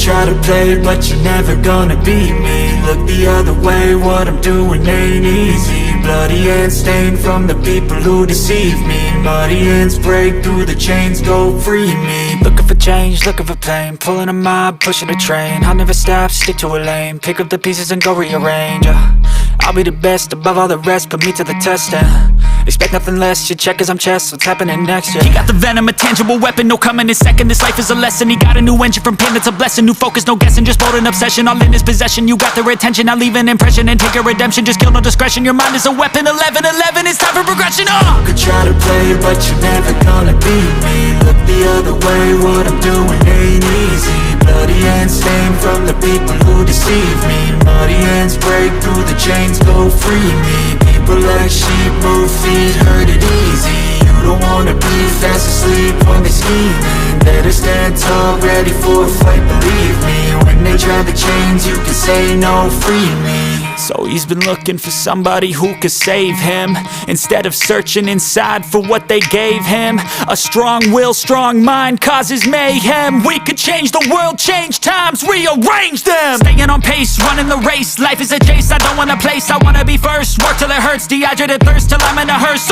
try to play, but you're never gonna beat me. Look the other way, what I'm doing ain't easy. Bloody hands stained from the people who deceive me. Muddy hands break through the chains, go free me. Looking for change, looking for pain, pulling a mob, pushing a train. I'll never stop, stick to a lane, pick up the pieces and go rearrange. I'll be the best above all the rest, put me to the test and expect nothing less. You check as I'm chess, what's happening next? He got the venom, a tangible weapon, no coming in second. This life is a lesson, he got a new engine from pain, that's a blessing. New focus, no guessing, just bold and obsession, all in his possession. You got their attention, I'll leave an impression and take a redemption. Just kill, no discretion, your mind is a weapon. 11-11, it's time for progression. You could try to play, but you're never gonna beat me. Look the other way, what I'm doing ain't easy. Bloody hands stained from the people who deceive me. Muddy hands break through the chains, go free me. People like sheep move feet, hurt it easy. You don't wanna be fast asleep when they're scheming. Better stand tall, ready for a fight, believe me. When they try the chains, you can say no, free me. So he's been looking for somebody who could save him, instead of searching inside for what they gave him. A strong will, strong mind causes mayhem. We could change the world, change times, rearrange them. Staying on pace, running the race. Life is a chase, I don't want a place, I wanna be first. Work till it hurts, dehydrated thirst till I'm in a hearse.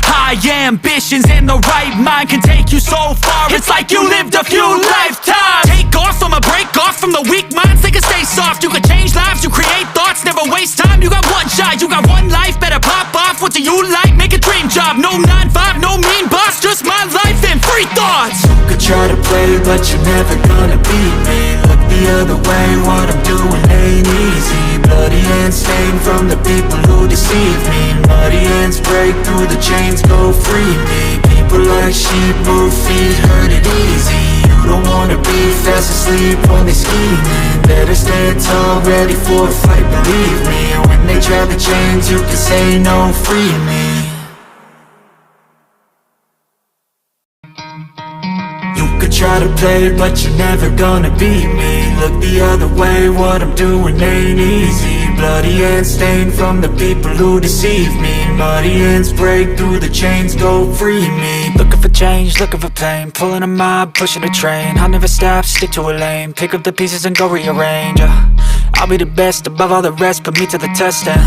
High ambitions in the right mind can take you so far. It's like you lived a few lifetimes. Take off from a break off from the weak minds, they can stay soft. You can change lives, you create thoughts, never waste time. You got one shot, you got one life, better pop off. What do you like? Make a dream job. No 9-5, no mean boss, just my life and free thoughts. You could try to play, but you're never gonna beat me. Look the other way, what I'm doing ain't easy. Bloody hands stained from the people who deceive me. Muddy hands break through the chains, go free me. People like sheep move feet, hurt it easy. You don't wanna be fast asleep when they're scheming. Better stand tall, ready for a fight, believe me. When they try the chains, you can say no, free me. You could try to play, but you're never gonna beat me. Look the other way, what I'm doing ain't easy. Bloody hands stained from the people who deceive me. Muddy hands break through the chains, go free me. Looking for change, looking for pain, pulling a mob, pushing a train. I'll never stop, stick to a lane, pick up the pieces and go rearrange. I'll be the best above all the rest, put me to the test and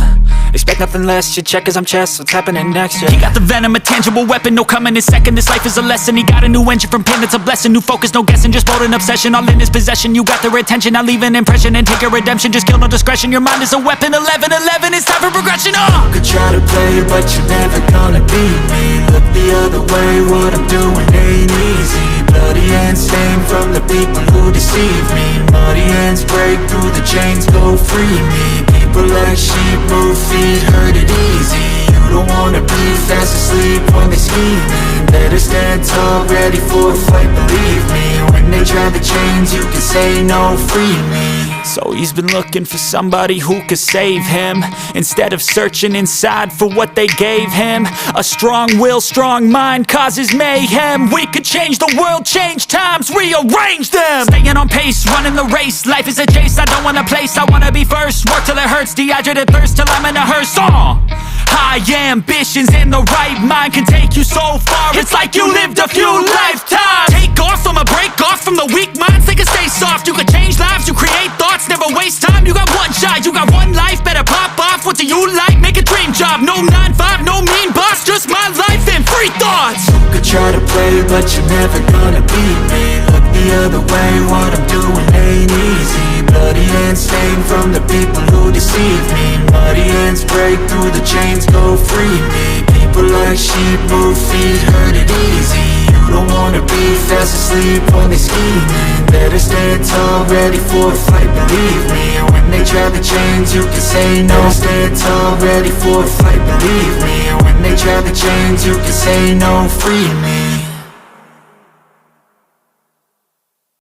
expect nothing less. You check as I'm chess, what's happening next? He got the venom, a tangible weapon, no coming in second. This life is a lesson, he got a new engine from pain, that's a blessing. New focus, no guessing, just bold and obsession, all in his possession. You got their attention, I'll leave an impression and take a redemption. Just kill, no discretion, your mind is a weapon. 11-11, it's time for progression. You could try to play, but you're never gonna beat me. Look the other way, what I'm doing ain't easy. Bloody hands stained from the people who deceive me. Muddy hands break through the chains, go free me. People like sheep move feet, hurt it easy. You don't wanna be fast asleep when they're scheming. Better stand tall, ready for a fight, believe me. When they try the chains, you can say no, free me. So he's been looking for somebody who could save him, instead of searching inside for what they gave him. A strong will, strong mind causes mayhem. We could change the world, change times, rearrange them. Staying on pace, running the race. Life is a chase, I don't want a place, I wanna be first. Work till it hurts, dehydrated thirst till I'm in a hearse. High ambitions in the right mind can take you so far. It's like you lived a few lifetimes. Take off from a break off from the weak minds, they can stay soft. You can change lives, you create thoughts, never waste time. You got one shot, you got one life, better pop off. What do you like? Make a dream job. No 9-5, no mean boss, just my life and free thoughts. You could try to play, but you're never gonna beat me. Look the other way, what I'm doing ain't easy. Bloody hands stained from the people who deceive me. Muddy hands break through the chains, go free me. People like sheep move feet, hurt it easy. You don't wanna be fast asleep when they're scheming. Better stand tall, ready for a fight, believe me. When they try the chains, you can say no. Better stand tall, ready for a fight, believe me. When they try the chains, you can say no, free me.